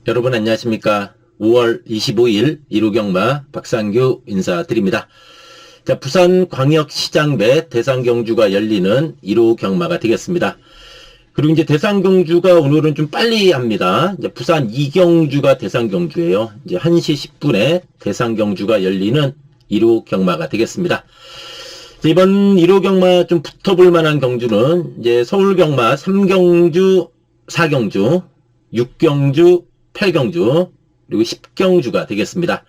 여러분 안녕하십니까. 5월 25일 1호 경마 박상규 인사드립니다. 자, 부산광역시장 배 대상경주가 열리는 1호 경마가 되겠습니다. 그리고 이제 대상경주가 오늘은 좀 빨리 합니다. 이제 부산 이경주가 대상경주예요. 이제 1시 10분에 대상경주가 열리는 1호 경마가 되겠습니다. 이번 1호 경마 좀 붙어볼 만한 경주는 이제 서울경마 3경주, 4경주, 6경주, 8경주, 그리고 10경주가 되겠습니다.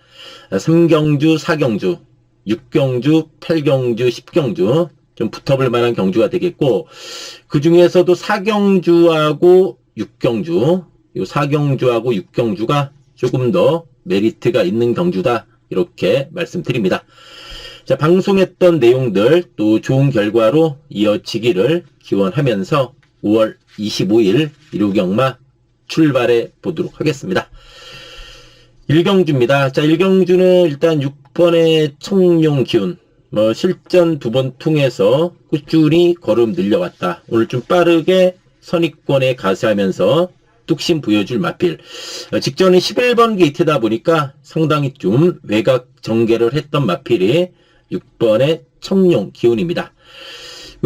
3경주, 4경주, 6경주, 8경주, 10경주 좀 붙어볼 만한 경주가 되겠고, 그 중에서도 4경주하고 6경주, 이 4경주하고 6경주가 조금 더 메리트가 있는 경주다, 이렇게 말씀드립니다. 자, 방송했던 내용들 또 좋은 결과로 이어지기를 기원하면서 5월 25일 1호 경마 출발해 보도록 하겠습니다. 1경주입니다. 자, 1경주는 일단 6번의 청룡기운, 실전 2번 통해서 꾸준히 걸음 늘려왔다. 오늘 좀 빠르게 선입권에 가세하면서 뚝심 보여줄 마필. 직전에 11번 게이트다 보니까 상당히 좀 외곽 전개를 했던 마필이 6번의 청룡기운입니다.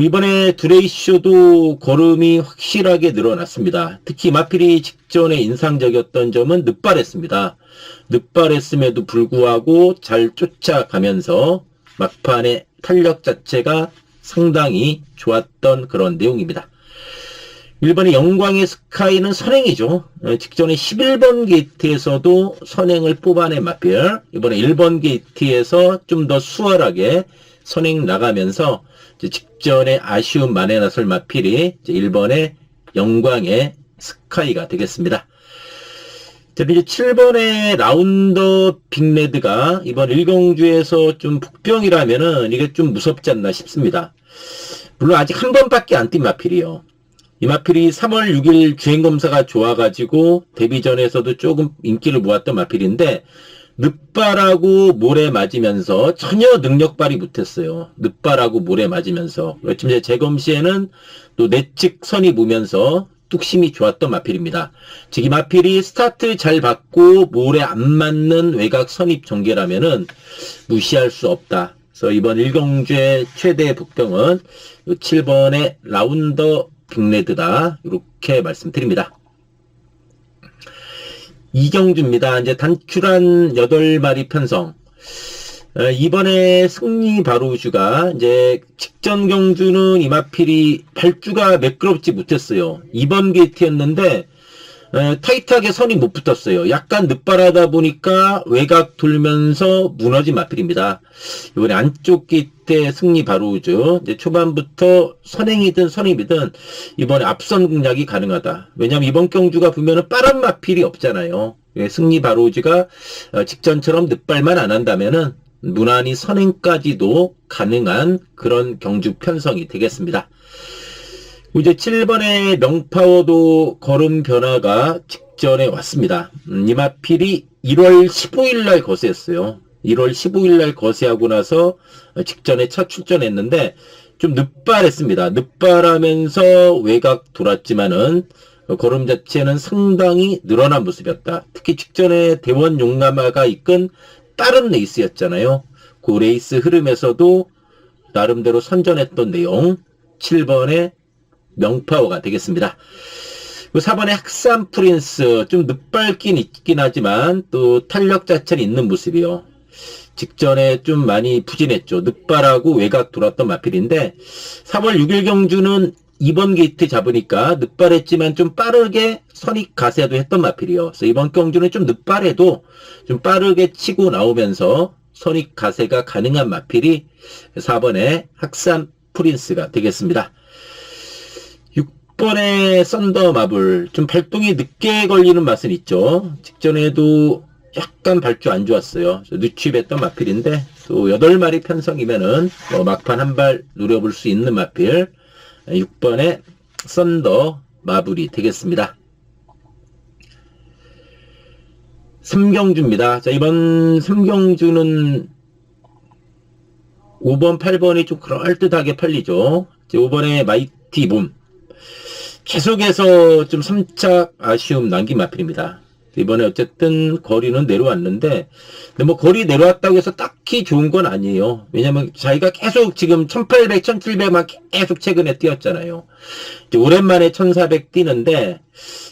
이번에 두레이쇼도 걸음이 확실하게 늘어났습니다. 특히 마필이 직전에 인상적이었던 점은 늦발했습니다. 늦발했음에도 불구하고 잘 쫓아가면서 막판의 탄력 자체가 상당히 좋았던 그런 내용입니다. 1번의 영광의 스카이는 선행이죠. 직전에 11번 게이트에서도 선행을 뽑아낸 마필, 이번에 1번 게이트에서 좀 더 수월하게 선행 나가면서 직전에 아쉬움 만에 나설 마필이 1번의 영광의 스카이가 되겠습니다. 자, 이제 7번의 라운더 빅레드가 이번 1경주에서 좀 복병이라면은 이게 좀 무섭지 않나 싶습니다. 물론 아직 한 번밖에 안 뛴 마필이요. 이 마필이 3월 6일 주행검사가 좋아가지고 데뷔전에서도 조금 인기를 모았던 마필인데, 늦발하고 모래 맞으면서 전혀 능력 발휘 못했어요. 늦발하고 모래 맞으면서. 지금 이제 재검 시에는 또 내측 선이 보면서 뚝심이 좋았던 마필입니다. 즉, 이 마필이 스타트 잘 받고 모래 안 맞는 외곽 선입 전개라면은 무시할 수 없다. 그래서 이번 1경주의 최대 복병은 7번의 라운더 빅레드다, 이렇게 말씀드립니다. 2경주입니다. 이제 단출한 8마리 편성. 이번에 승리 바로우주가 이제 직전 경주는 이마필이 발주가 매끄럽지 못했어요. 2번 게이트였는데 타이트하게 선이 못 붙었어요. 약간 늦발하다 보니까 외곽 돌면서 무너진 마필입니다. 이번에 안쪽 게이트의 승리 바로우주, 이제 초반부터 선행이든 선입이든 이번에 앞선 공략이 가능하다. 왜냐하면 이번 경주가 보면은 빠른 마필이 없잖아요. 승리 바로우주가 직전처럼 늦발만 안 한다면은 무난히 선행까지도 가능한 그런 경주 편성이 되겠습니다. 이제 7번의 명파워도 걸음 변화가 직전에 왔습니다. 이 마필이 1월 15일 날 거세했어요. 1월 15일 날 거세하고 나서 직전에 차 출전했는데 좀 늦발했습니다. 늦발하면서 외곽 돌았지만은 걸음 자체는 상당히 늘어난 모습이었다. 특히 직전에 대원 용남아가 이끈 빠른 레이스였잖아요. 그 레이스 흐름에서도 나름대로 선전했던 내용, 7번의 명파워가 되겠습니다. 4번의 학산 프린스, 좀 늦발긴 있긴 하지만 또 탄력 자체는 있는 모습이요. 직전에 좀 많이 부진했죠. 늦발하고 외곽 돌았던 마필인데 3월 6일 경주는 2번 게이트 잡으니까 늦발했지만 좀 빠르게 선입 가세도 했던 마필이요. 그래서 이번 경주는 좀 늦발해도 좀 빠르게 치고 나오면서 선입 가세가 가능한 마필이 4번의 학산 프린스가 되겠습니다. 6번의 썬더 마블, 좀 발동이 늦게 걸리는 맛은 있죠. 직전에도 약간 발주 안 좋았어요. 늦취했던 마필인데 또 8마리 편성이면은 막판 한 발 노려볼 수 있는 마필, 6번의 썬더 마블이 되겠습니다. 3경주입니다. 자, 이번 3경주는 5번, 8번이 좀 그럴듯하게 팔리죠. 5번의 마이티 봄. 계속해서 좀 3착 아쉬움 남긴 마필입니다. 이번에 어쨌든 거리는 내려왔는데, 근데 뭐 거리 내려왔다고 해서 딱히 좋은 건 아니에요. 왜냐면 자기가 계속 지금 1800, 1700만 계속 최근에 뛰었잖아요. 이제 오랜만에 1400 뛰는데,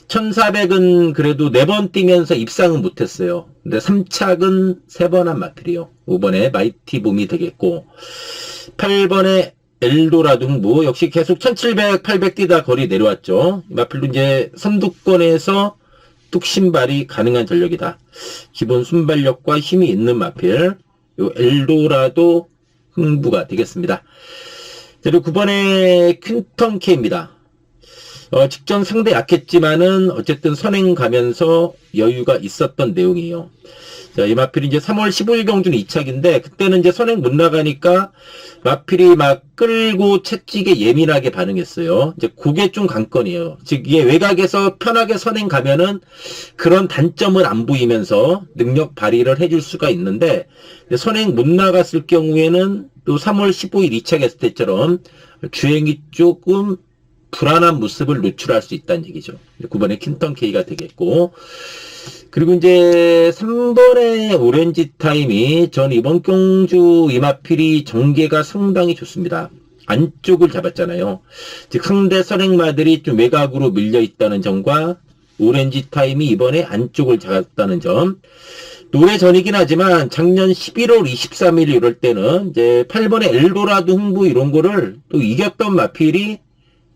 1400은 그래도 4번 뛰면서 입상은 못했어요. 근데 3착은 3번 한 마필이요. 5번에 마이티 봄이 되겠고, 8번에 엘도라도 흥부 역시 계속 1700, 800 뛰다 거리 내려왔죠. 이 마필도 이제 선두권에서 뚝심발이 가능한 전력이다. 기본 순발력과 힘이 있는 마필. 요 엘도라도 흥부가 되겠습니다. 그리고 9번에 퀸턴 K입니다. 직전 상대 약했지만은 어쨌든 선행 가면서 여유가 있었던 내용이에요. 자, 이 마필이 이제 3월 15일 경주는 2착인데, 그때는 이제 선행 못 나가니까 마필이 막 끌고 채찍에 예민하게 반응했어요. 이제 그게 좀 관건이에요. 즉, 이게 외곽에서 편하게 선행 가면은 그런 단점을 안 보이면서 능력 발휘를 해줄 수가 있는데, 선행 못 나갔을 경우에는 또 3월 15일 2착 했을 때처럼 주행이 조금 불안한 모습을 노출할 수 있다는 얘기죠. 9번에 킨턴 K가 되겠고, 그리고 이제 3번의 오렌지 타임이 전 이번 경주 이마필이 전개가 상당히 좋습니다. 안쪽을 잡았잖아요. 즉 상대 선행마들이 좀 외곽으로 밀려 있다는 점과 오렌지 타임이 이번에 안쪽을 잡았다는 점. 오래 전이긴 하지만 작년 11월 23일 이럴 때는 이제 8번의 엘도라도 흥부 이런 거를 또 이겼던 마필이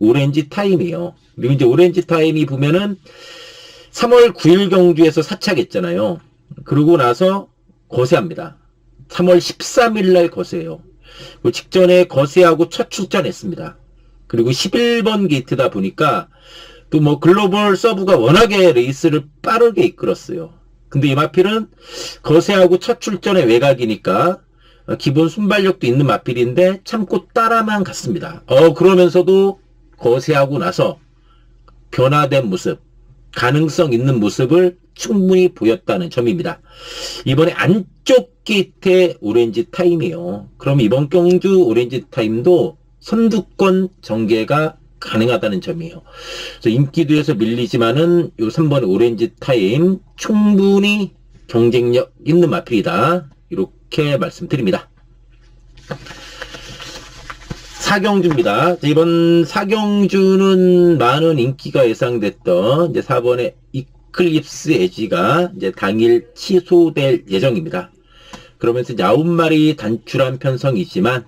오렌지 타임이에요. 그리고 이제 오렌지 타임이 보면은 3월 9일 경주에서 사착했잖아요. 그러고 나서 거세합니다. 3월 13일 날 거세요. 그 직전에 거세하고 첫 출전했습니다. 그리고 11번 게이트다 보니까 또 뭐 글로벌 서브가 워낙에 레이스를 빠르게 이끌었어요. 근데 이 마필은 거세하고 첫 출전의 외곽이니까 기본 순발력도 있는 마필인데 참고 따라만 갔습니다. 그러면서도 거세하고 나서 변화된 모습, 가능성 있는 모습을 충분히 보였다는 점입니다. 이번에 안쪽 게이트의 오렌지 타임이에요. 그럼 이번 경주 오렌지 타임도 선두권 전개가 가능하다는 점이에요. 그래서 인기도에서 밀리지만은 요 3번 오렌지 타임 충분히 경쟁력 있는 마필이다. 이렇게 말씀드립니다. 4경주입니다. 이번 4경주는 많은 인기가 예상됐던 이제 4번의 이클립스 에지가 이제 당일 취소될 예정입니다. 그러면서 이제 9마리 단출한 편성이지만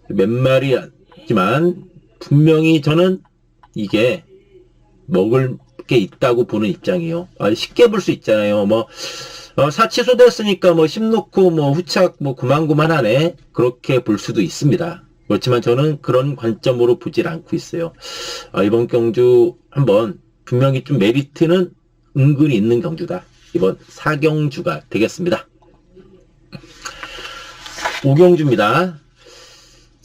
몇 마리 있지만 분명히 저는 이게 먹을 게 있다고 보는 입장이에요. 쉽게 볼 수 있잖아요. 취소됐으니까 10 놓고 후착 구만구만하네. 그렇게 볼 수도 있습니다. 그렇지만 저는 그런 관점으로 보질 않고 있어요. 이번 경주 한번 분명히 좀 메리트는 은근히 있는 경주다. 이번 4경주가 되겠습니다. 5경주입니다.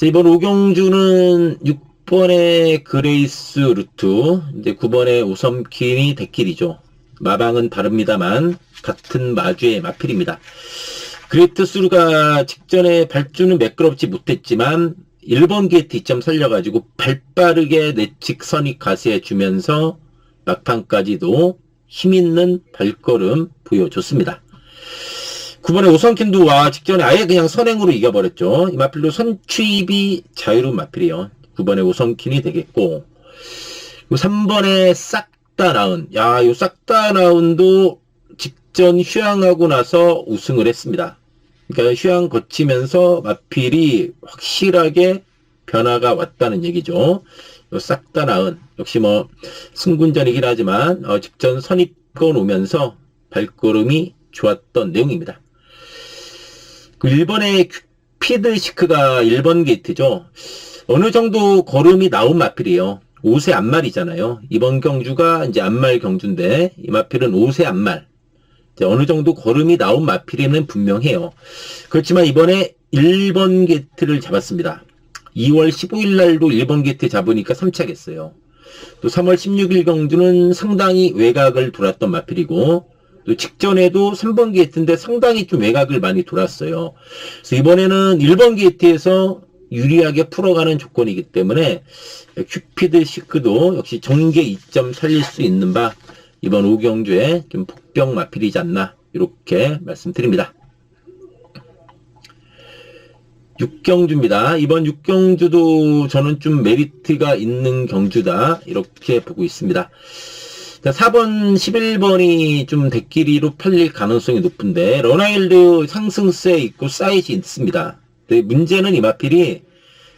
이번 5경주는 6번의 그레이스 루트, 이제 9번의 오섬킨이 대길이죠. 마방은 다릅니다만 같은 마주의 마필입니다. 그레이트 수루가 직전에 발주는 매끄럽지 못했지만 1번 게이트 2점 살려가지고 발빠르게 내측 선익 가세해 주면서 막판까지도 힘있는 발걸음 보여줬습니다. 9번에 오섬킨도 직전에 아예 그냥 선행으로 이겨버렸죠. 이 마필도 선취입이 자유로운 마필이에요. 9번에 오섬킨이 되겠고, 3번에 싹다나운, 요 싹다나운도 직전 휴양하고 나서 우승을 했습니다. 그러니까 휴양 거치면서 마필이 확실하게 변화가 왔다는 얘기죠. 싹다나은 역시 승군전이긴 하지만 직전 선입권 오면서 발걸음이 좋았던 내용입니다. 1번의 큐피드시크가 1번 게이트죠. 어느 정도 걸음이 나온 마필이에요. 5세 앞말이잖아요. 이번 경주가 이제 앞말 경주인데 이 마필은 5세 앞말. 어느 정도 걸음이 나온 마필이는 분명해요. 그렇지만 이번에 1번 게이트를 잡았습니다. 2월 15일 날도 1번 게이트 잡으니까 3착했어요. 또 3월 16일 경주는 상당히 외곽을 돌았던 마필이고, 또 직전에도 3번 게이트인데 상당히 좀 외곽을 많이 돌았어요. 그래서 이번에는 1번 게이트에서 유리하게 풀어가는 조건이기 때문에 큐피드 시크도 역시 전개 2점 살릴 수 있는 바 이번 5경주에 좀 복병 마필이지 않나 이렇게 말씀드립니다. 6경주입니다. 이번 6경주도 저는 좀 메리트가 있는 경주다 이렇게 보고 있습니다. 4번, 11번이 좀 대끼리로 팔릴 가능성이 높은데 런아일드 상승세 있고 사이즈 있습니다. 근데 문제는 이 마필이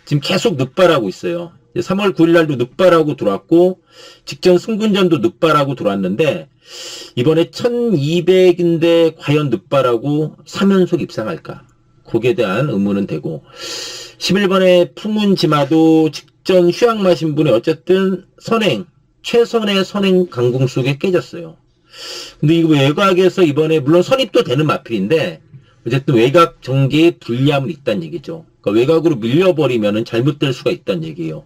지금 계속 늑발하고 있어요. 3월 9일 날도 늑발하고 들어왔고 직전 승군전도 늑발하고 들어왔는데 이번에 1200인데 과연 늑발하고 3연속 입상할까? 거기에 대한 의문은 되고 11번의 풍운지마도 직전 휴양 마신 분이 어쨌든 선행 최선의 선행 강공 속에 깨졌어요. 근데 이거 외곽에서 이번에 물론 선입도 되는 마필인데 어쨌든 외곽 전개에 불리함은 있다는 얘기죠. 그러니까 외곽으로 밀려버리면은 잘못될 수가 있다는 얘기예요.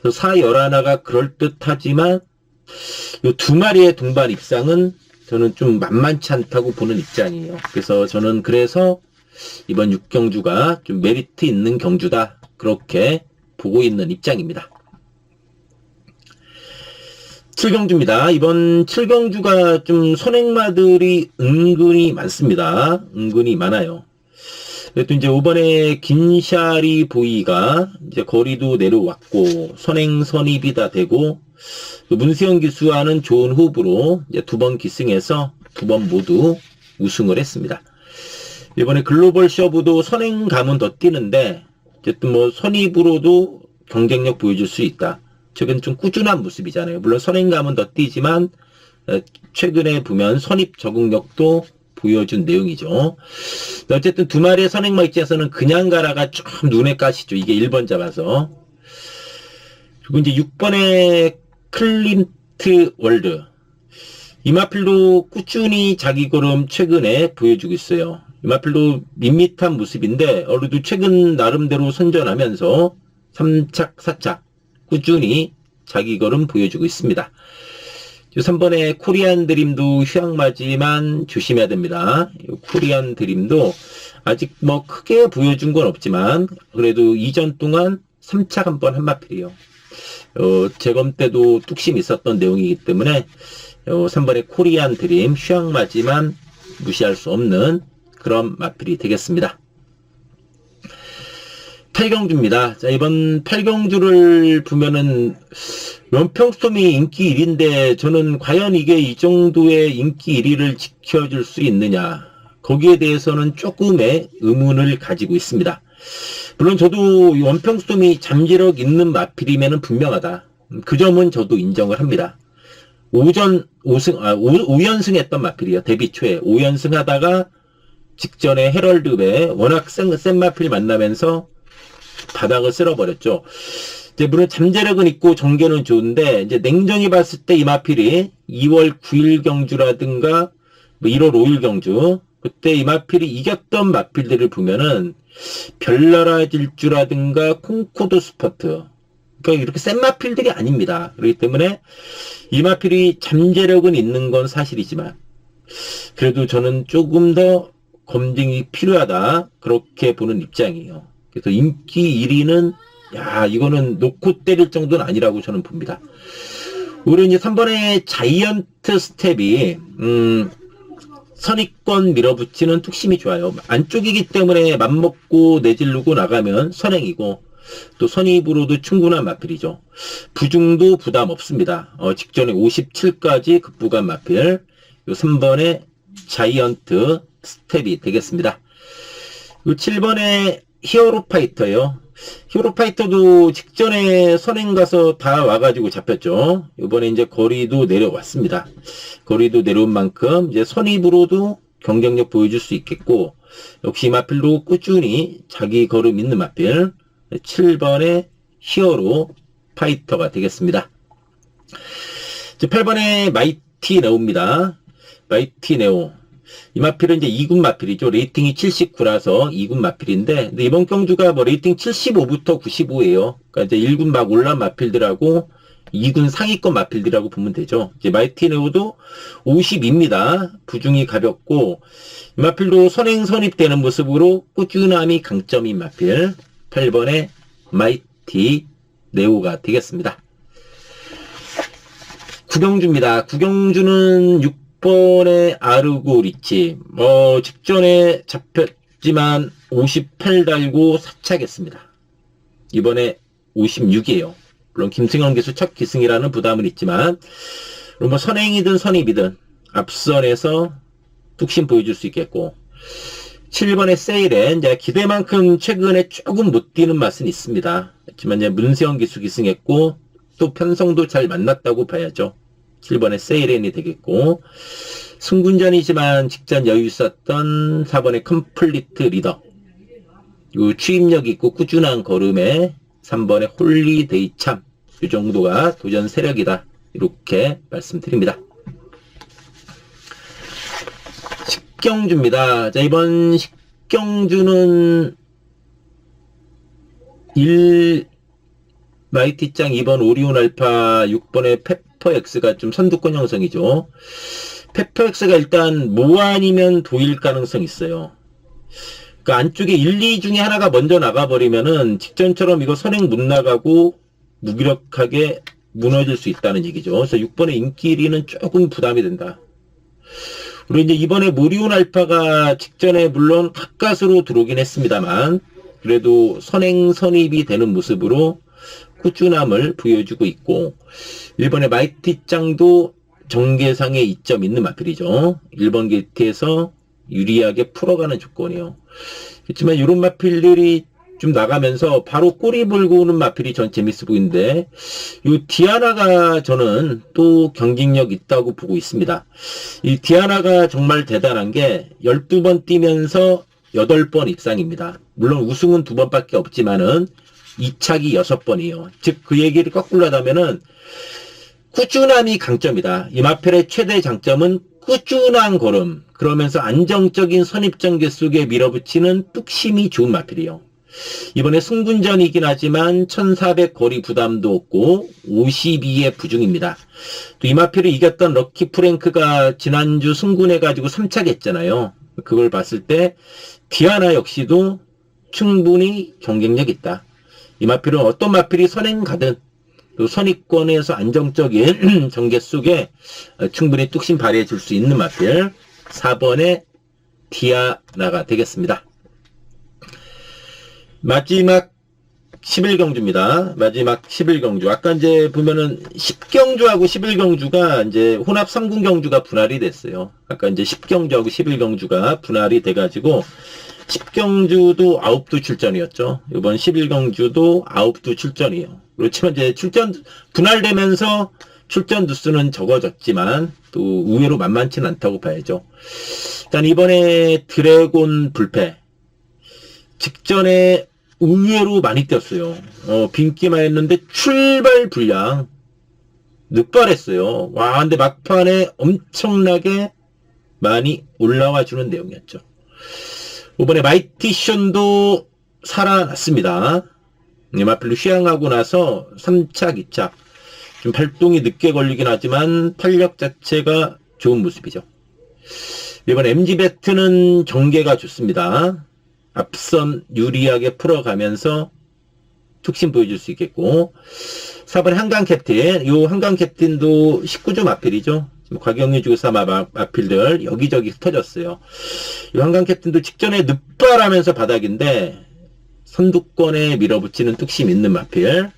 그래서 411가 그럴듯하지만 이 두 마리의 동반 입상은 저는 좀 만만치 않다고 보는 입장이에요. 그래서 저는 그래서 이번 6경주가 좀 메리트 있는 경주다 그렇게 보고 있는 입장입니다. 7경주입니다. 이번 7경주가 좀 선행마들이 은근히 많습니다. 은근히 많아요. 그래도 이제 이번에 긴샤리 보이가 이제 거리도 내려왔고 선행 선입이 다 되고 문세영 기수와는 좋은 호흡으로 이제 2번 기승해서 2번 모두 우승을 했습니다. 이번에 글로벌 서브도 선행감은 더 뛰는데 어쨌든 뭐 선입으로도 경쟁력 보여줄 수 있다. 최근 좀 꾸준한 모습이잖아요. 물론 선행감은 더 뛰지만 최근에 보면 선입 적응력도 보여준 내용이죠. 어쨌든 두 마리의 선행마 입장에서는 그냥 가라가 좀 눈에 까시죠. 이게 1번 잡아서. 그리고 이제 6번의 클린트 월드. 이마필도 꾸준히 자기 걸음 최근에 보여주고 있어요. 이마필도 밋밋한 모습인데 어느도 최근 나름대로 선전하면서 3착, 4착 꾸준히 자기 걸음 보여주고 있습니다. 3번에 코리안 드림도 휴양마지만 조심해야 됩니다. 코리안 드림도 아직 뭐 크게 보여준 건 없지만 그래도 이전 동안 3착 한번 한 마필이에요. 재검 때도 뚝심 있었던 내용이기 때문에 3번에 코리안 드림 휴양마지만 무시할 수 없는 그런 마필이 되겠습니다. 8경주입니다. 자, 이번 8경주를 보면은 연평스톰이 인기 1위인데 저는 과연 이게 이 정도의 인기 1위를 지켜줄 수 있느냐 거기에 대해서는 조금의 의문을 가지고 있습니다. 물론 저도 원평스톰이 잠재력 있는 마필이면은 분명하다. 그 점은 저도 인정을 합니다. 5연승 했던 마필이에요. 데뷔 초에 5연승 하다가 직전에 헤럴드배 워낙 센 마필 만나면서 바닥을 쓸어버렸죠. 이제 물론 잠재력은 있고 전개는 좋은데 이제 냉정히 봤을 때 이 마필이 2월 9일 경주라든가 뭐 1월 5일 경주 그때 이 마필이 이겼던 마필들을 보면은 별나라 질주라든가 콩코드 스퍼트 그러니까 이렇게 센 마필들이 아닙니다. 그렇기 때문에 이 마필이 잠재력은 있는 건 사실이지만 그래도 저는 조금 더 검증이 필요하다 그렇게 보는 입장이에요. 그래서 인기 1위는 야 이거는 놓고 때릴 정도는 아니라고 저는 봅니다. 오히려 이제 3번의 자이언트 스텝이 선입권 밀어붙이는 뚝심이 좋아요. 안쪽이기 때문에 맘먹고 내질르고 나가면 선행이고 또 선입으로도 충분한 마필이죠. 부중도 부담 없습니다. 직전에 57까지 급부간 마필 요 3번의 자이언트 스텝이 되겠습니다. 요 7번의 히어로 파이터요. 히어로 파이터도 직전에 선행 가서 다 와가지고 잡혔죠. 이번에 이제 거리도 내려왔습니다. 거리도 내려온 만큼 이제 선입으로도 경쟁력 보여줄 수 있겠고 역시 마필도 꾸준히 자기 걸음 있는 마필 7번의 히어로 파이터가 되겠습니다. 8번의 마이티 네오입니다. 마이티 네오. 이 마필은 이제 2군 마필이죠. 레이팅이 79라서 2군 마필인데, 근데 이번 경주가 뭐 레이팅 75부터 95예요. 그러니까 이제 1군 막 올라온 마필들하고 2군 상위권 마필들이라고 보면 되죠. 이제 마이티 네오도 50입니다. 부중이 가볍고, 이 마필도 선행 선입되는 모습으로 꾸준함이 강점인 마필 8번의 마이티 네오가 되겠습니다. 구경주입니다. 구경주는 6번의 아르고 리치. 직전에 잡혔지만 58 달고 사착했습니다. 이번에 56이에요. 물론 김승현 기수 첫 기승이라는 부담은 있지만 뭐 선행이든 선입이든 앞선에서 뚝심 보여줄 수 있겠고 7번의 세일에 이제 기대만큼 최근에 조금 못 뛰는 맛은 있습니다. 하지만 이제 문세영 기수 기승했고 또 편성도 잘 만났다고 봐야죠. 7번의 세일엔이 되겠고 승군전이지만 직전 여유 있었던 4번의 컴플리트 리더 요 추임력 있고 꾸준한 걸음에 3번의 홀리데이 참 이 정도가 도전 세력이다 이렇게 말씀드립니다. 식경주입니다. 자, 이번 식경주는 1 마이티짱 2번 오리온 알파 6번의 페퍼엑스가 좀 선두권 형성이죠. 페퍼엑스가 일단 모 아니면 도일 가능성이 있어요. 그러니까 안쪽에 1, 2 중에 하나가 먼저 나가버리면은 직전처럼 이거 선행 못 나가고 무기력하게 무너질 수 있다는 얘기죠. 그래서 6번의 인기 1위는 조금 부담이 된다. 그리고 이제 이번에 모리온 알파가 직전에 물론 가까스로 들어오긴 했습니다만 그래도 선행 선입이 되는 모습으로 꾸준함을 보여주고 있고 1번의 마이티짱도 정계상에 이점 있는 마필이죠. 1번 게이트에서 유리하게 풀어가는 조건이에요. 그렇지만 이런 마필들이 좀 나가면서 바로 꼬리 물고 오는 마필이 전 재밌어 보이는데 이 디아나가 저는 또 경쟁력 있다고 보고 있습니다. 이 디아나가 정말 대단한 게 12번 뛰면서 8번 입상입니다. 물론 우승은 2번밖에 없지만은 2착이 6번이에요. 즉 그 얘기를 거꾸로 하다면은 꾸준함이 강점이다. 이 마필의 최대 장점은 꾸준한 걸음 그러면서 안정적인 선입전개 속에 밀어붙이는 뚝심이 좋은 마필이에요. 이번에 승분전이긴 하지만 1400 거리 부담도 없고 52의 부중입니다. 또 이 마필을 이겼던 럭키 프랭크가 지난주 승군해가지고 3착 했잖아요. 그걸 봤을 때 디아나 역시도 충분히 경쟁력 있다. 이 마필은 어떤 마필이 선행 가든 또 선입권에서 안정적인 전개 속에 충분히 뚝심 발휘해 줄 수 있는 마필 4번의 디아나가 되겠습니다. 마지막 11경주입니다. 마지막 11경주. 아까 이제 보면은 10경주하고 11경주가 이제 혼합 3군경주가 분할이 됐어요. 아까 이제 10경주하고 11경주가 분할이 돼가지고 10경주도 9두 출전이었죠. 이번 11경주도 9두 출전이에요. 그렇지만 이제 출전 분할되면서 출전 두수는 적어졌지만 또 의외로 만만치는 않다고 봐야죠. 일단 이번에 드래곤 불패 직전에 의외로 많이 뛰었어요. 빈기만 했는데 출발 분량 늑발했어요. 와, 근데 막판에 엄청나게 많이 올라와 주는 내용이었죠. 이번에 마이티션도 살아났습니다. 마필로 휴양하고 나서 3착, 2착 좀 발동이 늦게 걸리긴 하지만 탄력 자체가 좋은 모습이죠. 이번 MG배트는 전개가 좋습니다. 앞선 유리하게 풀어가면서 툭심 보여줄 수 있겠고 4번 한강 캡틴 요 한강 캡틴도 19조 마필이죠. 곽영유 주사 마필들 여기저기 흩어졌어요. 이 한강 캡틴도 직전에 늑발하면서 바닥인데 선두권에 밀어붙이는 뚝심 있는 마필 요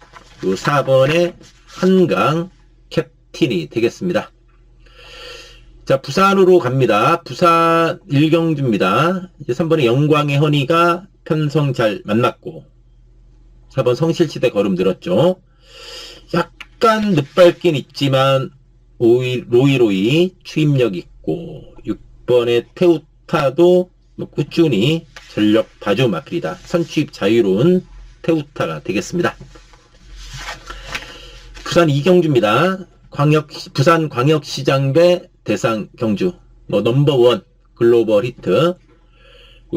4번의 한강 캡틴이 되겠습니다. 자, 부산으로 갑니다. 부산 1경주입니다. 이제 3번의 영광의 허니가 편성 잘 만났고 4번 성실시대 걸음 늘었죠. 약간 늦밟긴 있지만 로이로이 추임력 있고 6번의 테우타도 꾸준히 전력 봐준 마필이다. 선취입 자유로운 테우타가 되겠습니다. 부산 2경주입니다. 부산 광역시장배 대상 경주 넘버원 글로벌 히트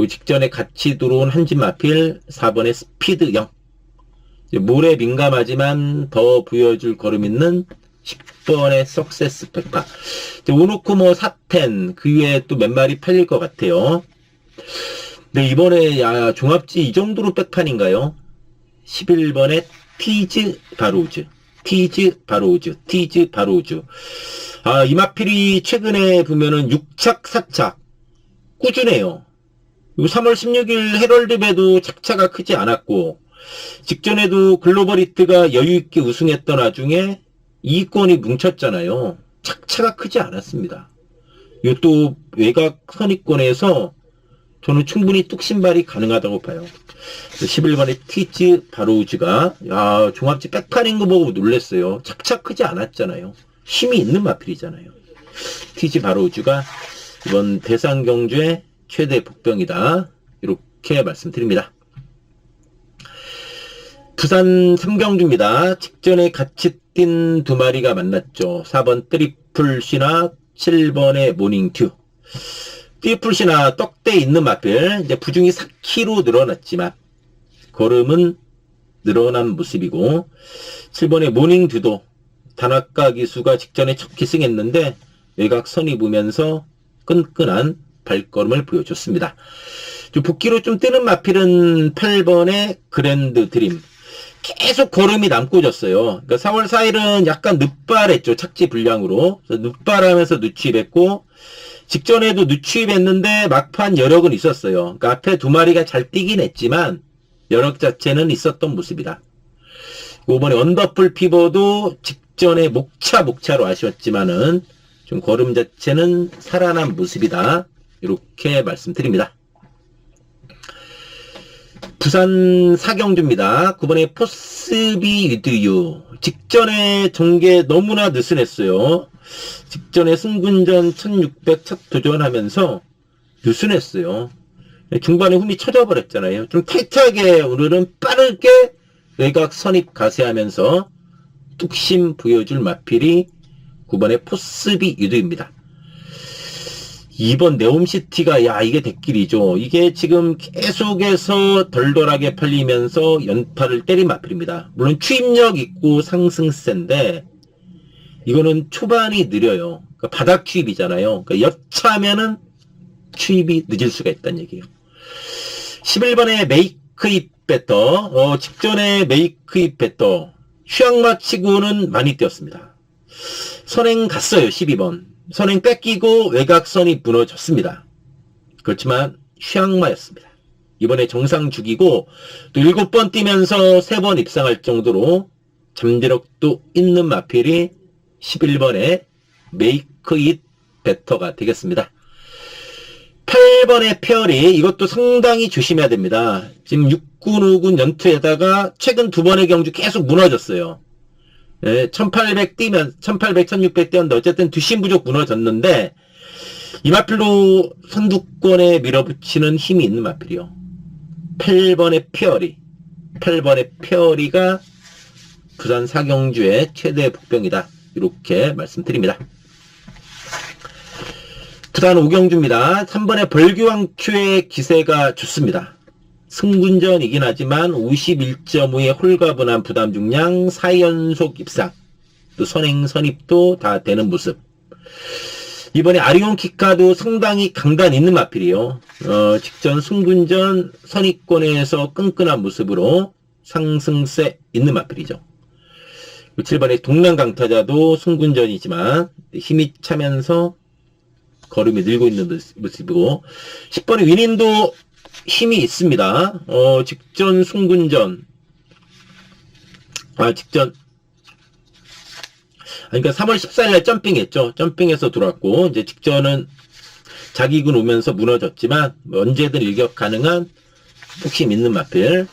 직전에 같이 들어온 한진 마필 4번의 스피드 0 물에 민감하지만 더 보여줄 걸음 있는 10번의 석세스 페파 오놓고 사텐 그 위에 또 몇 마리 팔릴 것 같아요. 근데 이번에 종합지 이 정도로 백판인가요? 11번의 티즈 바로우즈 티즈 바로우즈, 티즈 바로우즈. 이 마필이 최근에 보면은 6착, 4착. 꾸준해요. 3월 16일 헤럴드배도 착차가 크지 않았고, 직전에도 글로벌 히트가 여유있게 우승했던 와중에 이권이 뭉쳤잖아요. 착차가 크지 않았습니다. 이것도 외곽 선입권에서 저는 충분히 뚝심발이 가능하다고 봐요. 11번의 티즈 바로우즈가 종합지 백판인 거 보고 놀랐어요. 착차 크지 않았잖아요. 힘이 있는 마필이잖아요. 티즈 바로우즈가 이번 대상경주의 최대 복병이다. 이렇게 말씀드립니다. 부산 3경주입니다. 직전에 같이 뛴 두 마리가 만났죠. 4번 트리플 시나 7번의 모닝듀. 트리플 시나 떡대 있는 마필, 이제 부중이 4kg 늘어났지만 걸음은 늘어난 모습이고, 7번의 모닝듀도 단학가 기수가 직전에 첫 기승했는데 외곽 선입으면서 끈끈한 발걸음을 보여줬습니다. 복귀로 좀 뜨는 마필은 8번의 그랜드 드림. 계속 걸음이 남고 졌어요. 그러니까 4월 4일은 약간 늦발했죠. 착지 불량으로. 늦발하면서 늦추입했고, 직전에도 늦추입했는데 막판 여력은 있었어요. 그러니까 앞에 두 마리가 잘 뛰긴 했지만 여력 자체는 있었던 모습이다. 이번에 언더풀 피버도 직전에 목차로 아쉬웠지만은 좀 걸음 자체는 살아난 모습이다. 이렇게 말씀드립니다. 부산 4경주입니다. 9번에 포스비 위드유. 직전에 전개 너무나 느슨했어요. 직전에 승군전 1600 첫 도전하면서 느슨했어요. 중반에 흠이 쳐져버렸잖아요. 좀 타이트하게 오늘은 빠르게 외곽 선입 가세하면서 뚝심 보여줄 마필이 9번의 포스비 유드입니다. 2번 네옴시티가 이게 대길이죠. 이게 지금 계속해서 덜덜하게 팔리면서 연타를 때린 마필입니다. 물론 추입력 있고 상승세인데 이거는 초반이 느려요. 그러니까 바닥 추입이잖아요. 그러니까 여차하면은 추입이 늦을 수가 있다는 얘기예요. 11번에 메이크 잇 베터. 직전에 메이크 잇 베터 휴양마 치고는 많이 뛰었습니다. 선행 갔어요. 12번. 선행 뺏기고 외곽선이 무너졌습니다. 그렇지만 휴양마였습니다. 이번에 정상 죽이고 또 7번 뛰면서 3번 입상할 정도로 잠재력도 있는 마필이 11번의 메이크 잇 베터가 되겠습니다. 8번의 페어리, 이것도 상당히 조심해야 됩니다. 지금 6군, 5군 연투에다가 최근 2번의 경주 계속 무너졌어요. 1800 뛰면 1800, 1600 뛰었는데 어쨌든 뒷심 부족 무너졌는데 이 마필로 선두권에 밀어붙이는 힘이 있는 마필이요. 8번의 페어리, 8번의 페어리가 부산 4경주의 최대 복병이다. 이렇게 말씀드립니다. 부산 5경주입니다. 3번의 벌규왕 큐의 기세가 좋습니다. 승군전이긴 하지만 51.5의 홀가분한 부담 중량 4연속 입상, 또 선행 선입도 다 되는 모습. 이번에 아리온 키카도 상당히 강단 있는 마필이요. 직전 승군전 선입권에서 끈끈한 모습으로 상승세 있는 마필이죠. 7번의 동남강타자도 승군전이지만 힘이 차면서 걸음이 늘고 있는 모습이고, 10번의 위닌도 힘이 있습니다. 직전 승군전, 그러니까 3월 14일날 점핑했죠. 점핑해서 들어왔고, 이제 직전은 자기군 오면서 무너졌지만, 언제든 일격 가능한 푹힘 있는 마필,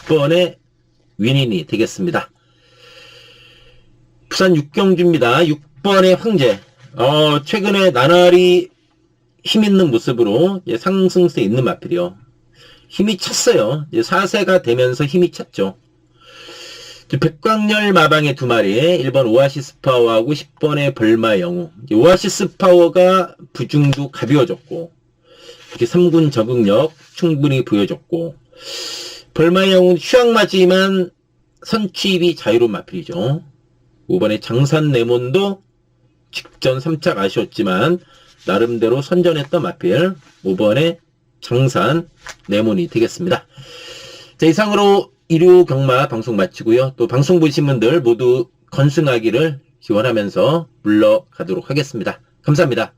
10번의 위닌이 되겠습니다. 부산 6경주입니다. 6번의 황제. 최근에 나날이 힘 있는 모습으로 상승세 있는 마필이요. 힘이 찼어요. 4세가 되면서 힘이 찼죠. 백광열 마방의 두 마리, 1번 오아시스 파워하고 10번의 벌마 영웅. 오아시스 파워가 부중도 가벼워졌고, 이렇게 3군 적응력 충분히 보여줬고, 벌마 영웅 휴양마지만 선취입이 자유로운 마필이죠. 5번의 장산 레몬도 직전 3착 아쉬웠지만 나름대로 선전했던 마필 5번의 장산 레몬이 되겠습니다. 자, 이상으로 일요 경마 방송 마치고요. 또 방송 보신 분들 모두 건승하기를 기원하면서 물러가도록 하겠습니다. 감사합니다.